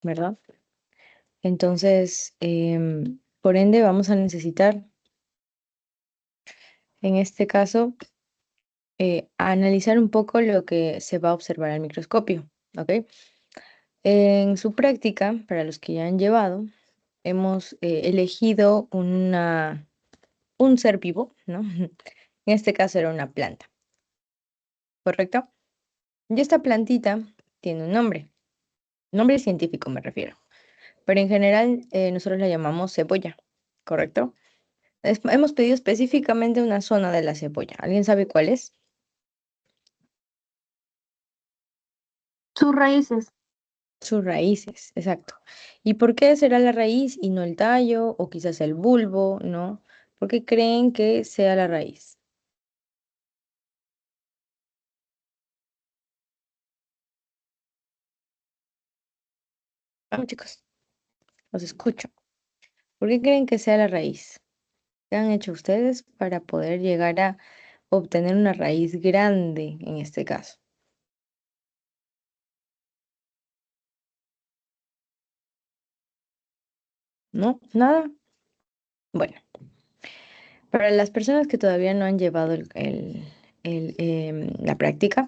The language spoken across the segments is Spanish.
¿verdad? Entonces, por ende, vamos a necesitar, en este caso, analizar un poco lo que se va a observar al microscopio, ¿ok? En su práctica, para los que ya han llevado, hemos elegido un ser vivo, ¿no? En este caso era una planta, ¿correcto? Y esta plantita tiene un nombre científico me refiero, pero en general nosotros la llamamos cebolla, ¿correcto? Hemos pedido específicamente una zona de la cebolla. ¿Alguien sabe cuál es? Sus raíces. Sus raíces, exacto. ¿Y por qué será la raíz y no el tallo o quizás el bulbo, ¿no? ¿Por qué creen que sea la raíz? Vamos, chicos, los escucho. ¿Por qué creen que sea la raíz? ¿Qué han hecho ustedes para poder llegar a obtener una raíz grande en este caso? ¿No? ¿Nada? Bueno, para las personas que todavía no han llevado la práctica,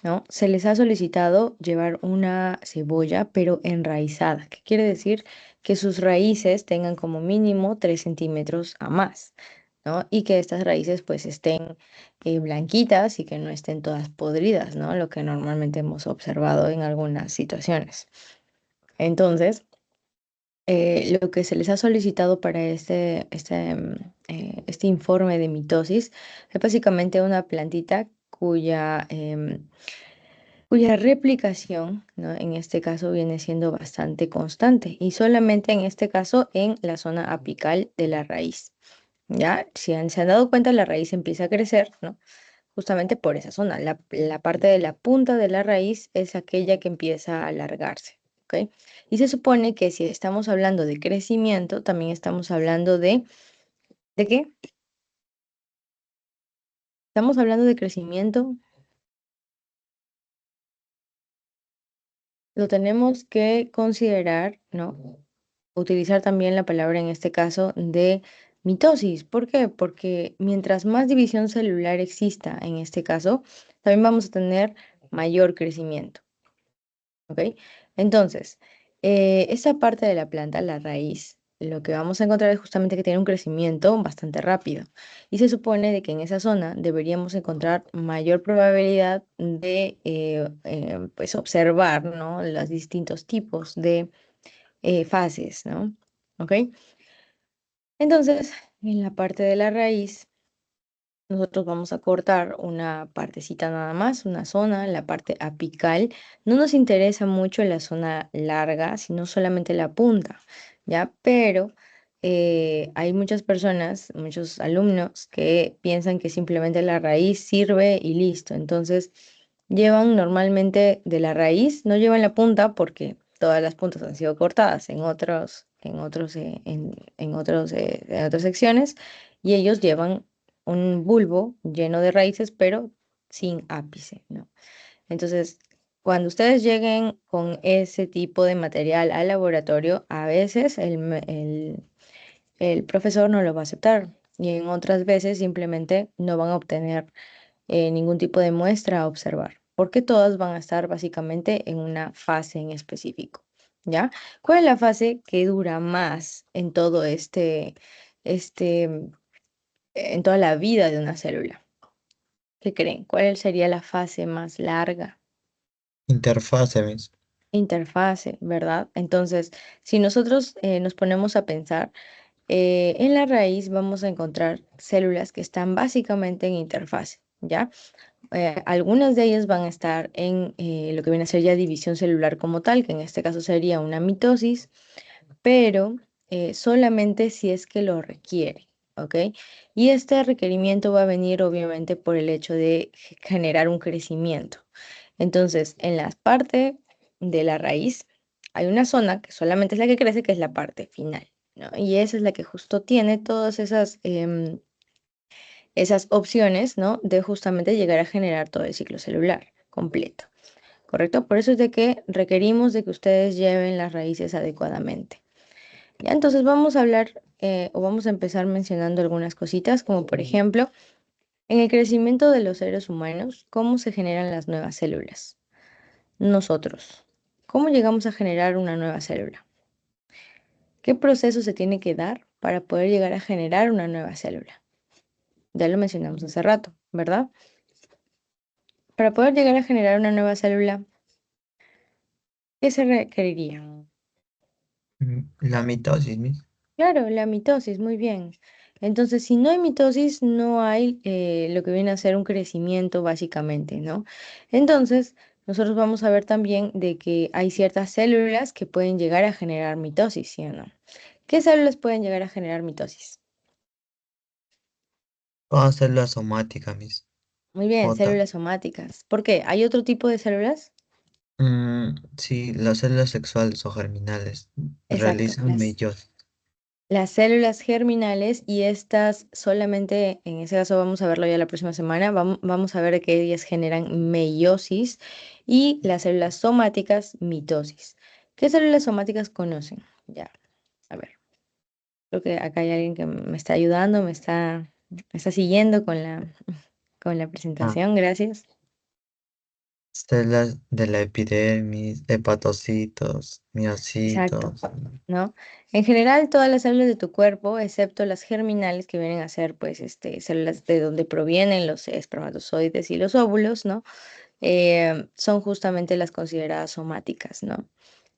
¿no? Se les ha solicitado llevar una cebolla, pero enraizada. ¿Qué quiere decir? Que sus raíces tengan como mínimo 3 centímetros a más, ¿no? Y que estas raíces pues estén blanquitas y que no estén todas podridas, ¿no? Lo que normalmente hemos observado en algunas situaciones. Entonces, lo que se les ha solicitado para este informe de mitosis es básicamente una plantita cuya replicación, ¿no? En este caso viene siendo bastante constante y solamente en este caso en la zona apical de la raíz. ¿Ya? Si se han dado cuenta, la raíz empieza a crecer, ¿no? Justamente por esa zona. La parte de la punta de la raíz es aquella que empieza a alargarse, ¿ok? Y se supone que si estamos hablando de crecimiento, también estamos hablando ¿de qué? Estamos hablando de crecimiento, lo tenemos que considerar, ¿no? Utilizar también la palabra en este caso de mitosis. ¿Por qué? Porque mientras más división celular exista en este caso, también vamos a tener mayor crecimiento. ¿Ok? Entonces, esa parte de la planta, la raíz, lo que vamos a encontrar es justamente que tiene un crecimiento bastante rápido. Y se supone de que en esa zona deberíamos encontrar mayor probabilidad de pues observar, ¿no? Los distintos tipos de fases, ¿no? ¿Ok? Entonces, en la parte de la raíz, nosotros vamos a cortar una partecita nada más, una zona, la parte apical. No nos interesa mucho la zona larga, sino solamente la punta, ¿ya? Pero hay muchas personas, muchos alumnos que piensan que simplemente la raíz sirve y listo. Entonces, llevan normalmente de la raíz, no llevan la punta porque todas las puntas han sido cortadas en otras secciones y ellos llevan un bulbo lleno de raíces, pero sin ápice, ¿no? Entonces, cuando ustedes lleguen con ese tipo de material al laboratorio, a veces el profesor no lo va a aceptar y en otras veces simplemente no van a obtener ningún tipo de muestra a observar, porque todas van a estar básicamente en una fase en específico, ¿ya? ¿Cuál es la fase que dura más en todo este, en toda la vida de una célula? ¿Qué creen? ¿Cuál sería la fase más larga? Interfase, ¿ves? Interfase, ¿verdad? Entonces, si nosotros nos ponemos a pensar, en la raíz vamos a encontrar células que están básicamente en interfase, ¿ya? Algunas de ellas van a estar en lo que viene a ser ya división celular como tal, que en este caso sería una mitosis, pero solamente si es que lo requiere, ¿ok? Y este requerimiento va a venir obviamente por el hecho de generar un crecimiento. Entonces, en la parte de la raíz hay una zona que solamente es la que crece, que es la parte final, ¿no? Y esa es la que justo tiene todas esas opciones, ¿no? De justamente llegar a generar todo el ciclo celular completo. ¿correcto? Por eso es de que requerimos de que ustedes lleven las raíces adecuadamente. Ya, entonces vamos a hablar o vamos a empezar mencionando algunas cositas, como por ejemplo, en el crecimiento de los seres humanos, ¿cómo se generan las nuevas células? Nosotros, ¿cómo llegamos a generar una nueva célula? ¿Qué proceso se tiene que dar para poder llegar a generar una nueva célula? Ya lo mencionamos hace rato, ¿verdad? Para poder llegar a generar una nueva célula, ¿qué se requeriría? La mitosis, Miss. Claro, la mitosis, muy bien. Entonces, si no hay mitosis, no hay lo que viene a ser un crecimiento, básicamente, ¿no? Entonces, nosotros vamos a ver también de que hay ciertas células que pueden llegar a generar mitosis, ¿sí o no? ¿Qué células pueden llegar a generar mitosis? Todas células somáticas, Miss. Muy bien, J. células somáticas. ¿Por qué? ¿Hay otro tipo de células? Sí, las células sexuales o germinales Exacto, realizan meiosis. las células germinales y estas solamente, en ese caso vamos a verlo ya la próxima semana, vamos a ver que ellas generan meiosis y las células somáticas mitosis. ¿Qué células somáticas conocen? Ya, a ver, creo que acá hay alguien que me está ayudando, me está siguiendo con la Ah, presentación, gracias. células de la epidermis, hepatocitos, Exacto. miocitos. ¿No? En general, todas las células de tu cuerpo, excepto las germinales, que vienen a ser, pues, células de donde provienen los espermatozoides y los óvulos, ¿no? Son justamente las consideradas somáticas, ¿no?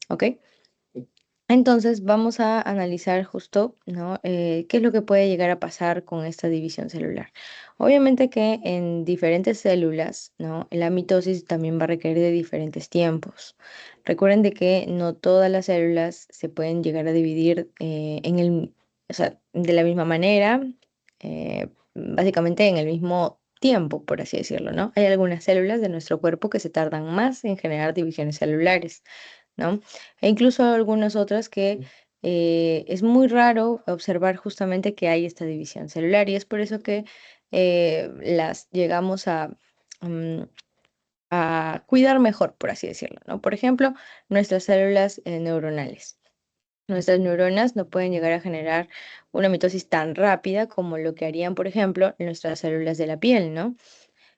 ¿Ok? Entonces, vamos a analizar justo, ¿no? ¿Qué es lo que puede llegar a pasar con esta división celular? Obviamente que en diferentes células, ¿no? La mitosis también va a requerir de diferentes tiempos. Recuerden de que no todas las células se pueden llegar a dividir o sea, de la misma manera, básicamente en el mismo tiempo, por así decirlo, ¿no? Hay algunas células de nuestro cuerpo que se tardan más en generar divisiones celulares, ¿no? E incluso algunas otras que es muy raro observar justamente que hay esta división celular y es por eso que las llegamos mm, a cuidar mejor, por así decirlo, ¿no? Por ejemplo, nuestras células neuronales. Nuestras neuronas no pueden llegar a generar una mitosis tan rápida como lo que harían, por ejemplo, nuestras células de la piel, ¿no?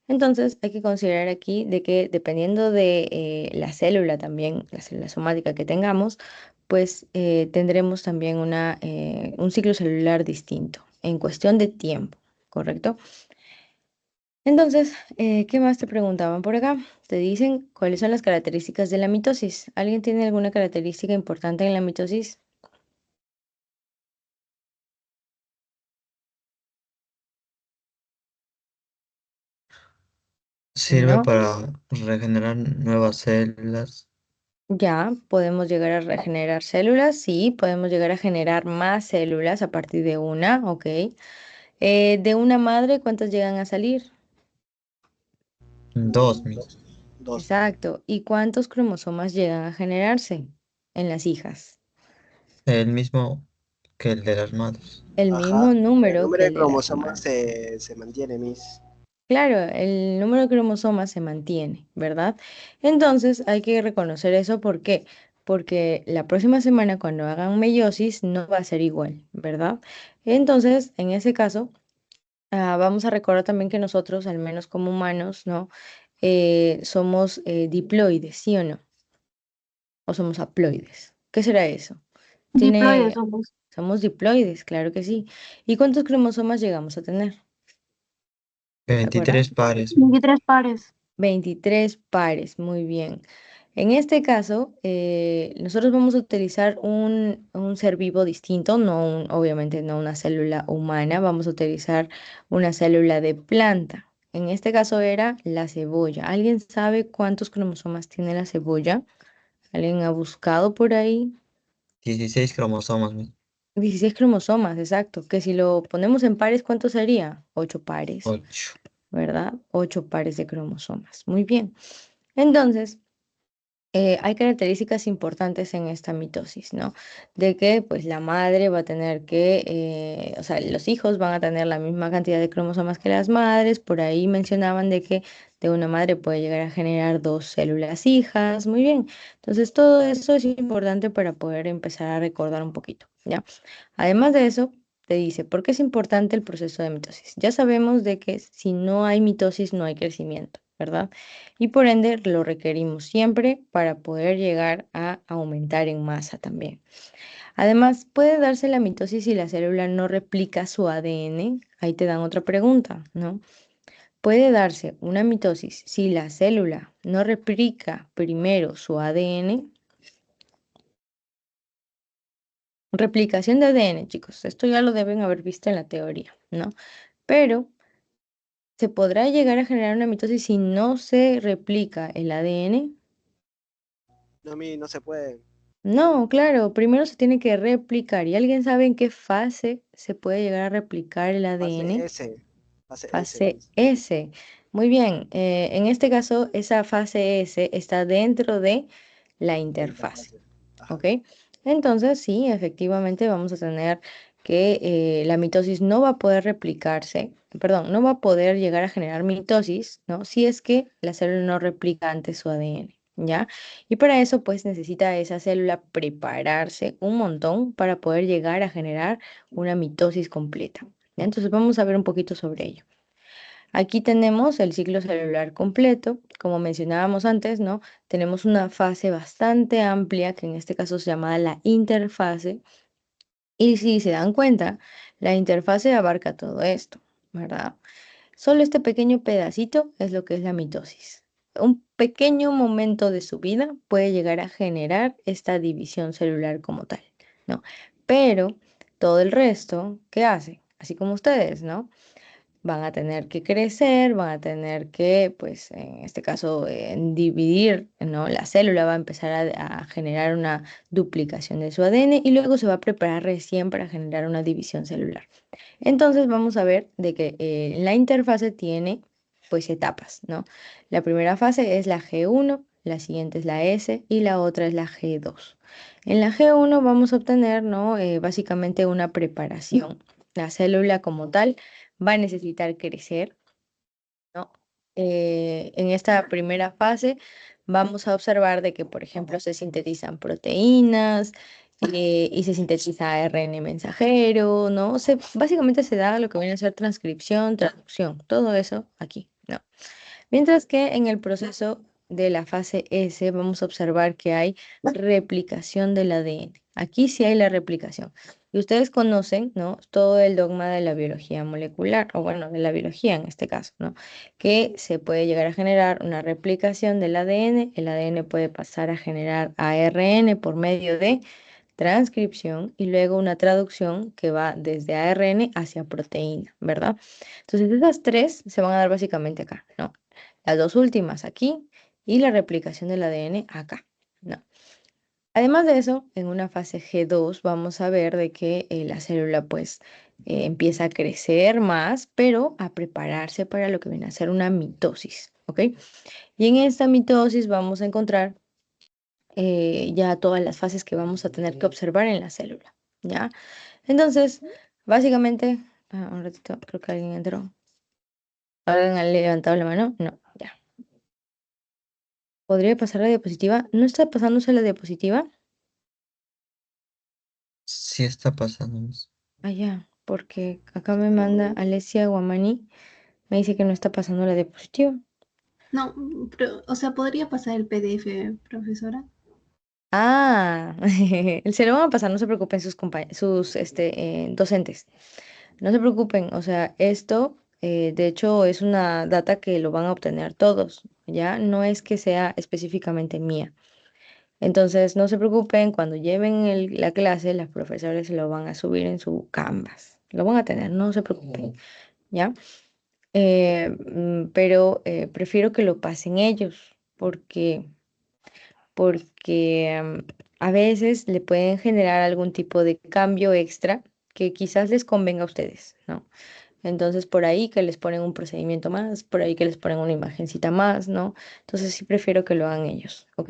Entonces hay que considerar aquí de que dependiendo de la célula también, la célula somática que tengamos, pues tendremos también un ciclo celular distinto en cuestión de tiempo, ¿correcto? Entonces, ¿qué más te preguntaban por acá? Te dicen cuáles son las características de la mitosis. ¿Alguien tiene alguna característica importante en la mitosis? Sirve No. para regenerar nuevas células. Ya podemos llegar a regenerar células, sí, podemos llegar a generar más células a partir de una, ok. De una madre, ¿cuántas llegan a salir? Dos, Miss. Dos. Exacto. ¿Y cuántos cromosomas llegan a generarse en las hijas? El mismo que el de las madres. El Ajá. mismo El número número que de el de las cromosomas madres. se mantiene, Miss. Claro, el número de cromosomas se mantiene, ¿verdad? Entonces hay que reconocer eso. ¿Por qué? Porque la próxima semana cuando hagan meiosis no va a ser igual, ¿verdad? Entonces, en ese caso, vamos a recordar también que nosotros, al menos como humanos, ¿no? Somos diploides, ¿sí o no? ¿O somos haploides? ¿Qué será eso? Diploides Tiene, somos. somos diploides, claro que sí. ¿Y cuántos cromosomas llegamos a tener? ¿Se acuerdan? 23 pares, Miss. 23 pares. 23 pares, muy bien. En este caso, nosotros vamos a utilizar un ser vivo distinto, obviamente no una célula humana, vamos a utilizar una célula de planta. En este caso era la cebolla. ¿Alguien sabe cuántos cromosomas tiene la cebolla? ¿Alguien ha buscado por ahí? 16 cromosomas, Miss. 16 cromosomas, exacto. Que si lo ponemos en pares, ¿cuánto sería? 8 pares, 8. ¿verdad? 8 pares de cromosomas. Muy bien. Entonces, hay características importantes en esta mitosis, ¿no? De que pues la madre va a tener que, o sea, los hijos van a tener la misma cantidad de cromosomas que las madres. Por ahí mencionaban de que de una madre puede llegar a generar dos células hijas. Muy bien. Entonces todo eso es importante para poder empezar a recordar un poquito, ¿ya? Además de eso, te dice, ¿por qué es importante el proceso de mitosis? Ya sabemos de que si no hay mitosis no hay crecimiento, ¿verdad? Y por ende lo requerimos siempre para poder llegar a aumentar en masa también. Además, puede darse la mitosis si la célula no replica su ADN. Ahí te dan otra pregunta, ¿no? Puede darse una mitosis si la célula no replica primero su ADN. Replicación de ADN, chicos, esto ya lo deben haber visto en la teoría, ¿no? Pero se podrá llegar a generar una mitosis si no se replica el ADN. No, no se puede. No, claro, primero se tiene que replicar. ¿Y alguien sabe en qué fase se puede llegar a replicar el Fase ADN? S. Fase S, Fase Miss. S. Muy bien, en este caso, esa fase S está dentro de la La interfase. interfase. Ajá. ¿Ok? Entonces, sí, efectivamente vamos a tener que la mitosis no va a poder replicarse, perdón, no va a poder llegar a generar mitosis, ¿no? Si es que la célula no replica antes su ADN, ¿ya? Y para eso, pues necesita esa célula prepararse un montón para poder llegar a generar una mitosis completa, ¿ya? Entonces, vamos a ver un poquito sobre ello. Aquí tenemos el ciclo celular completo, como mencionábamos antes, ¿no? Tenemos una fase bastante amplia, que en este caso se llama la interfase. Y si se dan cuenta, la interfase abarca todo esto, ¿verdad? Solo este pequeño pedacito es lo que es la mitosis. Un pequeño momento de su vida puede llegar a generar esta división celular como tal, ¿no? Pero todo el resto, ¿qué hace? Así como ustedes, ¿no? Van a tener que crecer, van a tener que, pues, en este caso, dividir, ¿no? La célula va a empezar a generar una duplicación de su ADN y luego se va a preparar recién para generar una división celular. Entonces vamos a ver de que la interfase tiene, pues, etapas, ¿no? La primera fase es la G1, la siguiente es la S y la otra es la G2. En la G1 vamos a obtener, ¿no? Básicamente una preparación. La célula como tal va a necesitar crecer, ¿no? En esta primera fase vamos a observar de que, por ejemplo, se sintetizan proteínas y se sintetiza ARN mensajero, ¿no? Básicamente se da lo que viene a ser transcripción, traducción, todo eso aquí, ¿no? Mientras que en el proceso de la fase S vamos a observar que hay replicación del ADN. Aquí sí hay la replicación. Y ustedes conocen, ¿no? Todo el dogma de la biología molecular, o bueno, de la biología en este caso, ¿no? Que se puede llegar a generar una replicación del ADN. El ADN puede pasar a generar ARN por medio de transcripción y luego una traducción que va desde ARN hacia proteína, ¿verdad? Entonces, esas tres se van a dar básicamente acá, ¿no? Las dos últimas aquí y la replicación del ADN acá, ¿no? Además de eso, en una fase G2 vamos a ver de que la célula pues empieza a crecer más, pero a prepararse para lo que viene a ser una mitosis, ¿ok? Y en esta mitosis vamos a encontrar ya todas las fases que vamos a tener que observar en la célula, ¿ya? Entonces, básicamente, un ratito, creo que alguien entró. ¿Alguien ha levantado la mano? No, ya. ¿Podría pasar la diapositiva? ¿No está pasándose la diapositiva? Sí está pasando, Miss. Ah, ya, porque acá me manda Alessia Guamani, me dice que no está pasando la diapositiva. No, o sea, ¿podría pasar el PDF, profesora? Ah, se lo van a pasar, no se preocupen sus docentes. No se preocupen, o sea, esto de hecho es una data que lo van a obtener todos, ¿ya? No es que sea específicamente mía. Entonces, no se preocupen, cuando lleven la clase, las profesoras se lo van a subir en su Canvas. Lo van a tener, no se preocupen, ¿ya? Pero prefiero que lo pasen ellos, porque a veces le pueden generar algún tipo de cambio extra que quizás les convenga a ustedes, ¿no? Entonces, por ahí que les ponen un procedimiento más, por ahí que les ponen una imagencita más, ¿no? Entonces, sí prefiero que lo hagan ellos, ¿ok?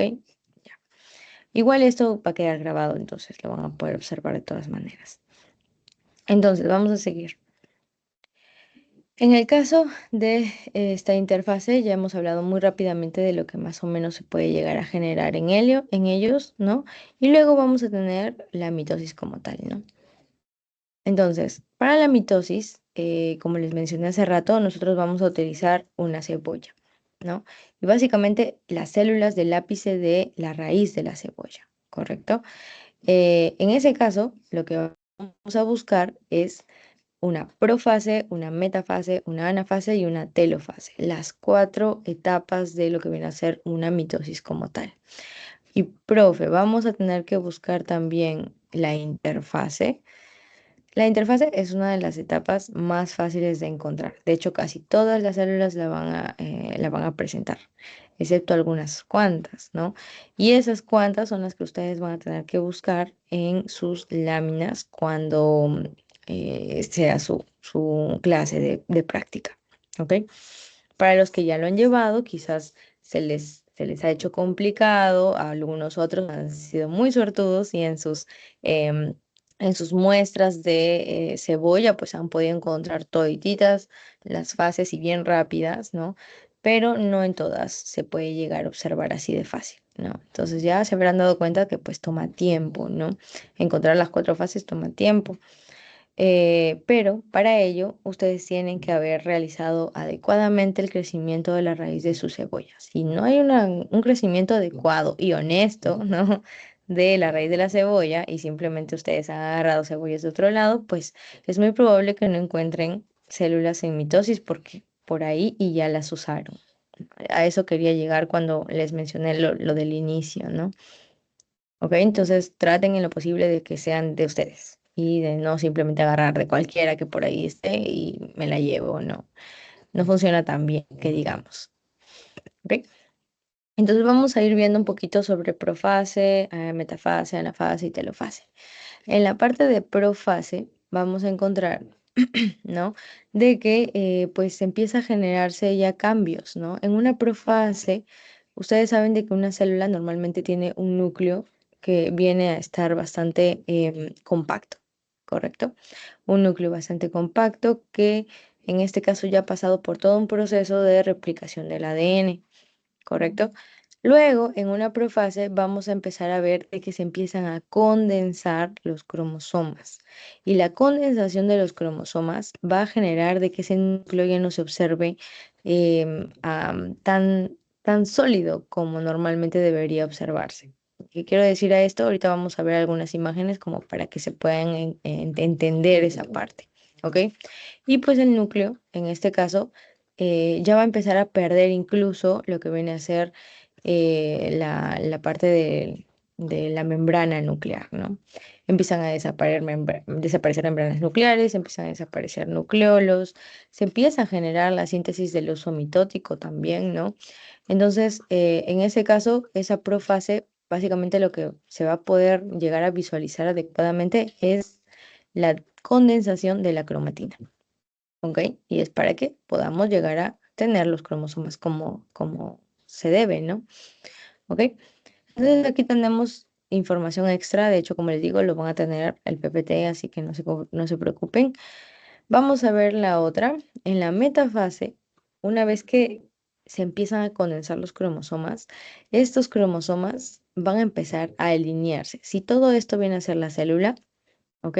Igual esto va a quedar grabado, entonces lo van a poder observar de todas maneras. Entonces, vamos a seguir. En el caso de esta interfase, ya hemos hablado muy rápidamente de lo que más o menos se puede llegar a generar en ellos, ¿no? Y luego vamos a tener la mitosis como tal, ¿no? Entonces, para la mitosis, como les mencioné hace rato, nosotros vamos a utilizar una cebolla, ¿no? Y básicamente las células del ápice de la raíz de la cebolla, ¿correcto? En ese caso, lo que vamos a buscar es una profase, una metafase, una anafase y una telofase, las 4 etapas de lo que viene a ser una mitosis como tal. Y profe, vamos a tener que buscar también la interfase. La interfase es una de las etapas más fáciles de encontrar. De hecho, casi todas las células la van a presentar, excepto algunas cuantas, ¿no? Y esas cuantas son las que ustedes van a tener que buscar en sus láminas cuando sea su clase de práctica, ¿ok? Para los que ya lo han llevado, quizás se les ha hecho complicado, a algunos otros han sido muy suertudos y em, en sus muestras de cebolla, pues han podido encontrar todititas las fases y bien rápidas, ¿no? Pero no en todas se puede llegar a observar así de fácil, ¿no? Entonces ya se habrán dado cuenta que pues toma tiempo, ¿no? Encontrar las 4 fases toma tiempo. Pero para ello ustedes tienen que haber realizado adecuadamente el crecimiento de la raíz de su cebolla. Si no hay un crecimiento adecuado y honesto, ¿no? de la raíz de la cebolla y simplemente ustedes han agarrado cebollas de otro lado, pues es muy probable que no encuentren células en mitosis porque por ahí y ya las usaron. A eso quería llegar cuando les mencioné lo del inicio, ¿no? ¿Ok? Entonces traten en lo posible de que sean de ustedes y de no simplemente agarrar de cualquiera que por ahí esté y me la llevo, no. No funciona tan bien que digamos. ¿Ok? Entonces vamos a ir viendo un poquito sobre profase, metafase, anafase y telofase. En la parte de profase vamos a encontrar, ¿no? De que pues empieza a generarse ya cambios, ¿no? En una profase, ustedes saben de que una célula normalmente tiene un núcleo que viene a estar bastante compacto, ¿correcto? Un núcleo bastante compacto que en este caso ya ha pasado por todo un proceso de replicación del ADN. ¿Correcto? Luego, en una profase, vamos a empezar a ver de que se empiezan a condensar los cromosomas. Y la condensación de los cromosomas va a generar de que ese núcleo ya no se observe tan sólido como normalmente debería observarse. ¿Qué quiero decir a esto? Ahorita vamos a ver algunas imágenes como para que se puedan entender esa parte. ¿Ok? Y pues el núcleo, en este caso, ya va a empezar a perder incluso lo que viene a ser la parte de la membrana nuclear, ¿no? Empiezan a desaparecer membranas nucleares, empiezan a desaparecer nucleolos, se empieza a generar la síntesis del uso mitótico también, ¿no? Entonces, en ese caso, esa profase, básicamente lo que se va a poder llegar a visualizar adecuadamente es la condensación de la cromatina. ¿Ok? Y es para que podamos llegar a tener los cromosomas como se debe, ¿no? ¿Ok? Entonces aquí tenemos información extra, de hecho, como les digo, lo van a tener el PPT, así que no se preocupen. Vamos a ver la otra. En la metafase, una vez que se empiezan a condensar los cromosomas, estos cromosomas van a empezar a alinearse. Si todo esto viene a ser la célula, ¿ok?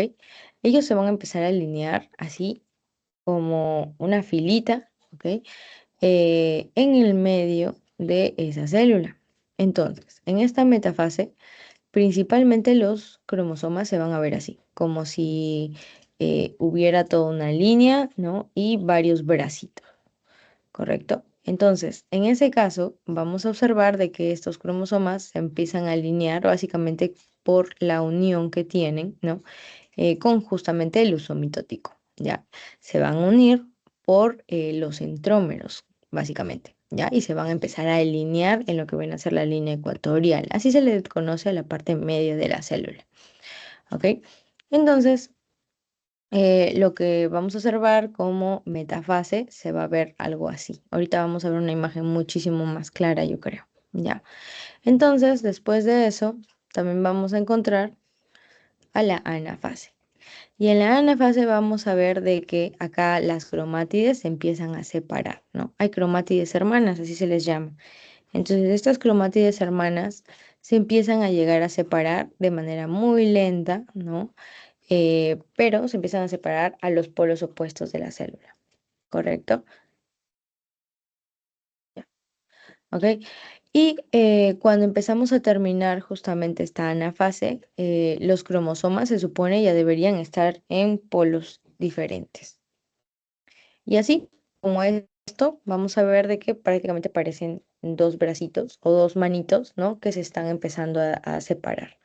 Ellos se van a empezar a alinear así como una filita, ¿ok? En el medio de esa célula. Entonces, en esta metafase, principalmente los cromosomas se van a ver así, como si hubiera toda una línea, ¿no? Y varios bracitos, ¿correcto? Entonces, en ese caso, vamos a observar de que estos cromosomas se empiezan a alinear básicamente por la unión que tienen, ¿no? Con justamente el uso mitótico, ¿ya? Se van a unir por los centrómeros, básicamente, ¿ya? Y se van a empezar a alinear en lo que viene a ser la línea ecuatorial. Así se le conoce a la parte media de la célula, ¿ok? Entonces, lo que vamos a observar como metafase se va a ver algo así. Ahorita vamos a ver una imagen muchísimo más clara, yo creo, ¿ya? Entonces, después de eso, también vamos a encontrar a la anafase. Y en la anafase vamos a ver de que acá las cromátides se empiezan a separar, ¿no? Hay cromátides hermanas, así se les llama. Entonces, estas cromátides hermanas se empiezan a llegar a separar de manera muy lenta, ¿no? Pero se empiezan a separar a los polos opuestos de la célula, ¿correcto? Ya, ¿ok? Y cuando empezamos a terminar justamente esta anafase, los cromosomas se supone ya deberían estar en polos diferentes. Y así, como esto, vamos a ver de que prácticamente parecen dos bracitos o dos manitos, ¿no? Que se están empezando a separar.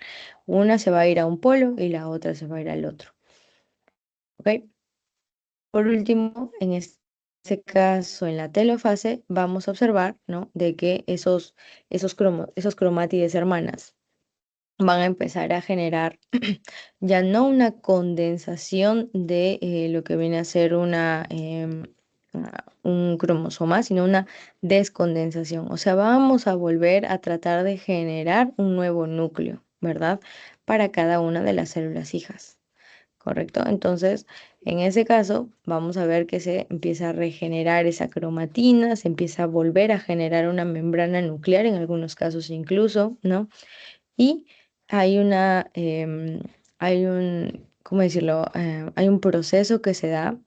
Una se va a ir a un polo y la otra se va a ir al otro. ¿Ok? Por último, en este caso, en la telofase, vamos a observar, ¿no? De que esos cromátides hermanas van a empezar a generar ya no una condensación de lo que viene a ser un cromosoma, sino una descondensación. O sea, vamos a volver a tratar de generar un nuevo núcleo, ¿verdad? Para cada una de las células hijas, ¿correcto? Entonces, en ese caso, vamos a ver que se empieza a regenerar esa cromatina, se empieza a volver a generar una membrana nuclear, en algunos casos incluso, ¿no? Y hay ¿cómo decirlo? Hay un proceso que se da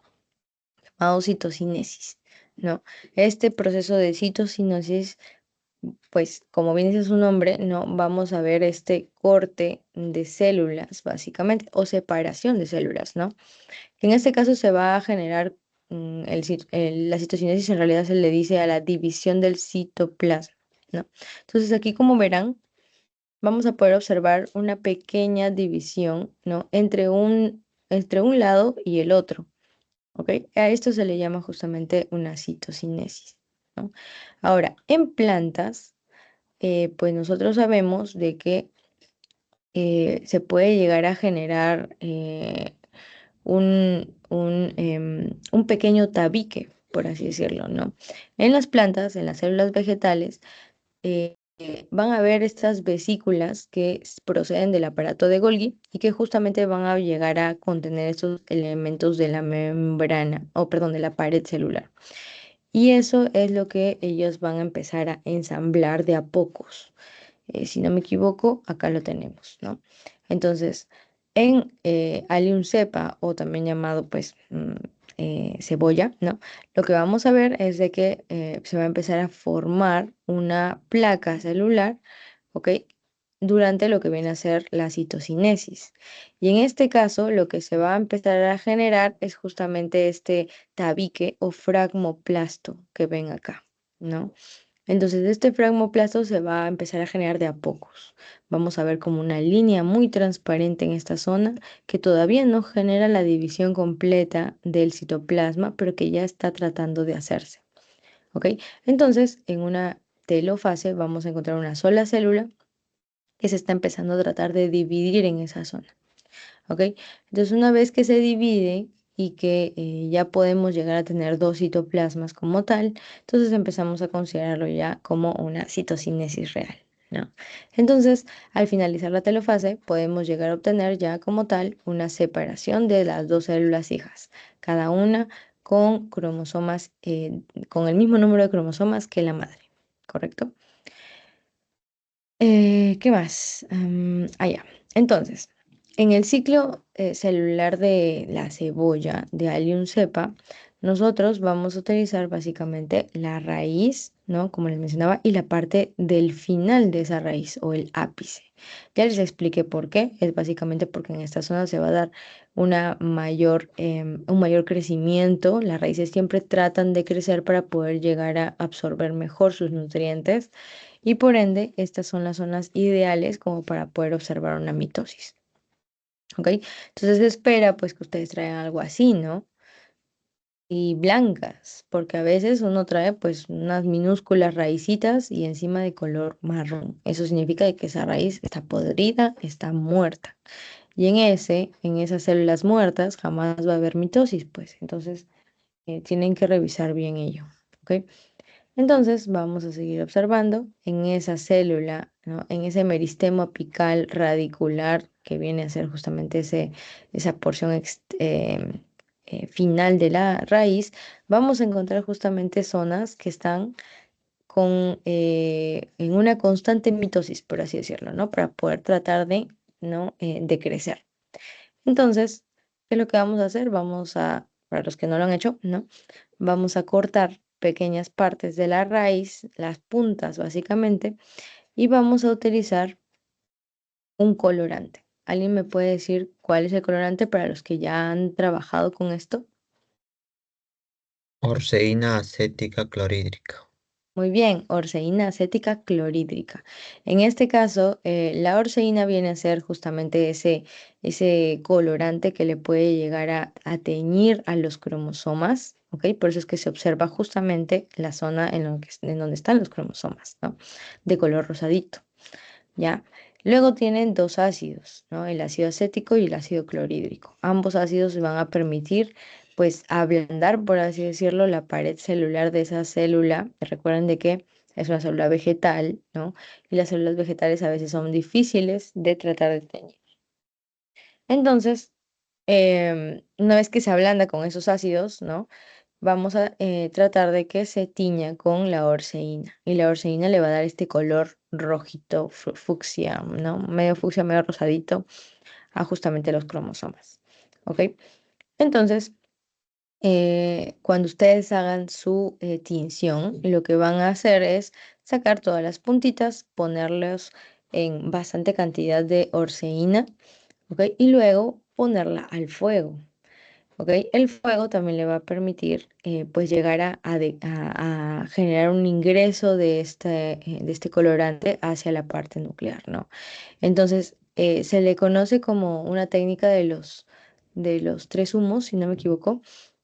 llamado citocinesis, ¿no? Este proceso de citocinesis, pues como bien dice su nombre, ¿no? Vamos a ver este corte de células, básicamente, o separación de células, ¿no? En este caso se va a generar, la citocinesis en realidad se le dice a la división del citoplasma, ¿no? Entonces aquí, como verán, vamos a poder observar una pequeña división, ¿no? Entre un lado y el otro, ¿ok? A esto se le llama justamente una citocinesis, ¿no? Ahora, en plantas, pues nosotros sabemos de que se puede llegar a generar un pequeño tabique, por así decirlo, ¿no? En las plantas, en las células vegetales, van a ver estas vesículas que proceden del aparato de Golgi y que justamente van a llegar a contener estos elementos de la membrana, o perdón, de la pared celular. Y eso es lo que ellos van a empezar a ensamblar de a pocos. Si no me equivoco, acá lo tenemos, ¿no? Entonces, en Allium cepa, o también llamado pues cebolla, ¿no? Lo que vamos a ver es de que se va a empezar a formar una placa celular, ¿ok? Durante lo que viene a ser la citocinesis. Y en este caso, lo que se va a empezar a generar es justamente este tabique o fragmoplasto que ven acá, ¿no? Entonces, este fragmoplasto se va a empezar a generar de a pocos. Vamos a ver como una línea muy transparente en esta zona que todavía no genera la división completa del citoplasma, pero que ya está tratando de hacerse. ¿Ok? Entonces, en una telofase vamos a encontrar una sola célula que se está empezando a tratar de dividir en esa zona. ¿Ok? Entonces, una vez que se divide y que ya podemos llegar a tener dos citoplasmas como tal, entonces empezamos a considerarlo ya como una citocinesis real, ¿no? Entonces, al finalizar la telofase, podemos llegar a obtener ya como tal una separación de las dos células hijas, cada una con cromosomas, con el mismo número de cromosomas que la madre, ¿correcto? ¿Qué más? Ya. Entonces, en el ciclo celular de la cebolla de Allium cepa, nosotros vamos a utilizar básicamente la raíz, ¿no? Como les mencionaba, y la parte del final de esa raíz o el ápice. Ya les expliqué por qué. Es básicamente porque en esta zona se va a dar un mayor crecimiento. Las raíces siempre tratan de crecer para poder llegar a absorber mejor sus nutrientes y por ende estas son las zonas ideales como para poder observar una mitosis. ¿Ok? Entonces se espera pues que ustedes traigan algo así, ¿no? Y blancas, porque a veces uno trae pues unas minúsculas raícitas y encima de color marrón. Eso significa de que esa raíz está podrida, está muerta. Y en esas células muertas jamás va a haber mitosis, pues. Entonces tienen que revisar bien ello. ¿Ok? Entonces vamos a seguir observando en esa célula, ¿no? En ese meristemo apical radicular que viene a ser justamente esa porción final de la raíz, vamos a encontrar justamente zonas que están en una constante mitosis, por así decirlo, ¿no? Para poder tratar de, ¿no? De crecer. Entonces, ¿qué es lo que vamos a hacer? Para los que no lo han hecho, ¿no? Vamos a cortar pequeñas partes de la raíz, las puntas básicamente, y vamos a utilizar un colorante. ¿Alguien me puede decir cuál es el colorante para los que ya han trabajado con esto? Orseína acética clorhídrica. Muy bien, orceína acética clorhídrica. En este caso, la orceína viene a ser justamente ese colorante que le puede llegar a teñir a los cromosomas, ¿ok? Por eso es que se observa justamente la zona en donde están los cromosomas, ¿no? De color rosadito, ¿ya? Luego tienen dos ácidos, ¿no? El ácido acético y el ácido clorhídrico. Ambos ácidos van a permitir, pues, ablandar, por así decirlo, la pared celular de esa célula. Recuerden de que es una célula vegetal, ¿no? Y las células vegetales a veces son difíciles de tratar de teñir. Entonces, una vez que se ablanda con esos ácidos, ¿no? Vamos a tratar de que se tiña con la orceína. Y la orceína le va a dar este color rojito, fucsia, ¿no? Medio fucsia, medio rosadito a justamente los cromosomas. ¿Ok? Entonces, cuando ustedes hagan su tinción, lo que van a hacer es sacar todas las puntitas, ponerlos en bastante cantidad de orceína, ¿ok? Y luego ponerla al fuego. ¿Ok? El fuego también le va a permitir pues llegar a generar un ingreso de este colorante hacia la parte nuclear, ¿no? Entonces, se le conoce como una técnica de los tres humos, si no me equivoco,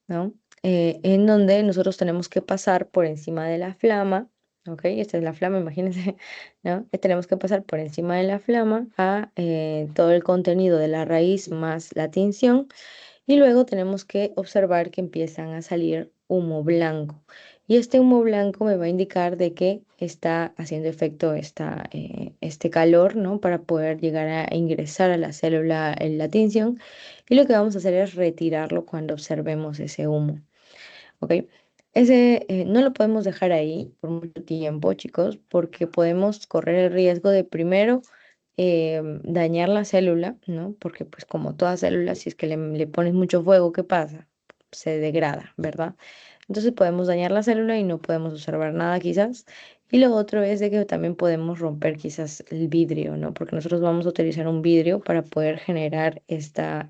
¿no? En donde nosotros tenemos que pasar por encima de la flama, ¿ok? Esta es la flama, imagínense, ¿no? Tenemos que pasar por encima de la flama a todo el contenido de la raíz más la tinción y luego tenemos que observar que empiezan a salir humo blanco. Y este humo blanco me va a indicar de que está haciendo efecto este calor, ¿no? Para poder llegar a ingresar a la célula en la tinción. Y lo que vamos a hacer es retirarlo cuando observemos ese humo. ¿Ok? No lo podemos dejar ahí por mucho tiempo, chicos, porque podemos correr el riesgo de primero dañar la célula, ¿no? Porque pues como toda célula, si es que le pones mucho fuego, ¿qué pasa? Se degrada, ¿verdad? Entonces podemos dañar la célula y no podemos observar nada quizás. Y lo otro es de que también podemos romper quizás el vidrio, ¿no? Porque nosotros vamos a utilizar un vidrio para poder generar este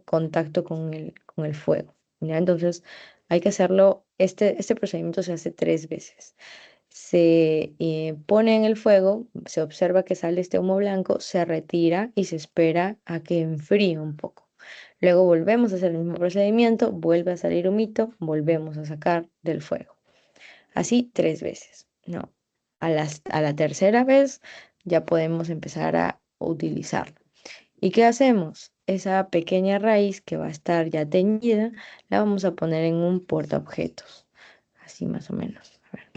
contacto con el fuego. ¿Ya? Entonces, hay que hacerlo, este procedimiento se hace 3 veces. Se pone en el fuego, se observa que sale este humo blanco, se retira y se espera a que enfríe un poco. Luego volvemos a hacer el mismo procedimiento, vuelve a salir humito, volvemos a sacar del fuego. Así 3 veces, ¿no? A la tercera vez ya podemos empezar a utilizarlo. ¿Y qué hacemos? Esa pequeña raíz que va a estar ya teñida, la vamos a poner en un portaobjetos. Así más o menos. A ver,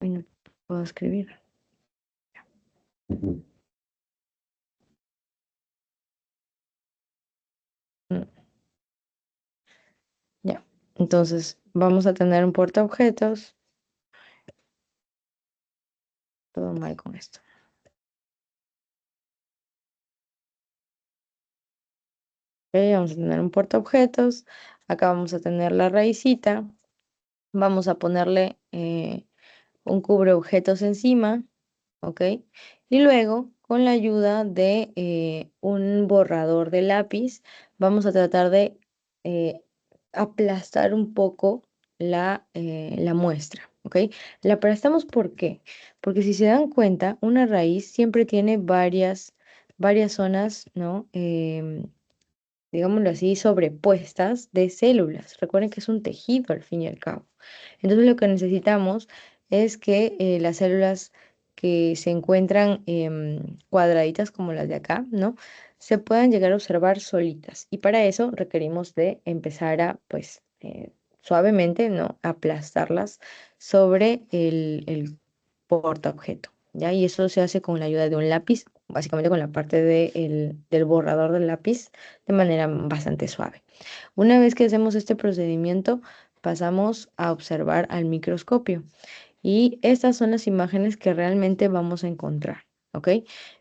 hoy no puedo escribir. Mm, Ya. Entonces, vamos a tener un portaobjetos. Todo mal con esto. Ok, vamos a tener un portaobjetos. Acá vamos a tener la raicita. Vamos a ponerle un cubre objetos encima. ¿Ok? Y luego, con la ayuda de un borrador de lápiz, vamos a tratar de eh, aplastar un poco la muestra, ¿ok? La aplastamos ¿por qué? Porque si se dan cuenta, una raíz siempre tiene varias zonas, ¿no? Digámoslo así, sobrepuestas de células. Recuerden que es un tejido al fin y al cabo. Entonces lo que necesitamos es que las células que se encuentran cuadraditas como las de acá, ¿no? Se puedan llegar a observar solitas. Y para eso requerimos de empezar a, pues, suavemente, ¿no? Aplastarlas sobre el portaobjeto, ¿ya? Y eso se hace con la ayuda de un lápiz, básicamente con la parte del borrador del lápiz, de manera bastante suave. Una vez que hacemos este procedimiento, pasamos a observar al microscopio. Y estas son las imágenes que realmente vamos a encontrar, ¿ok?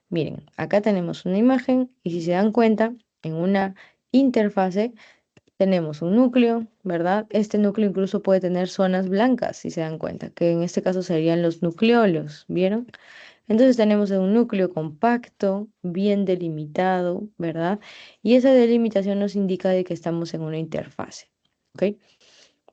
Miren, acá tenemos una imagen y si se dan cuenta, en una interfase tenemos un núcleo, ¿verdad? Este núcleo incluso puede tener zonas blancas, si se dan cuenta, que en este caso serían los nucleolos, ¿vieron? Entonces tenemos un núcleo compacto, bien delimitado, ¿verdad? Y esa delimitación nos indica de que estamos en una interfase, ¿ok?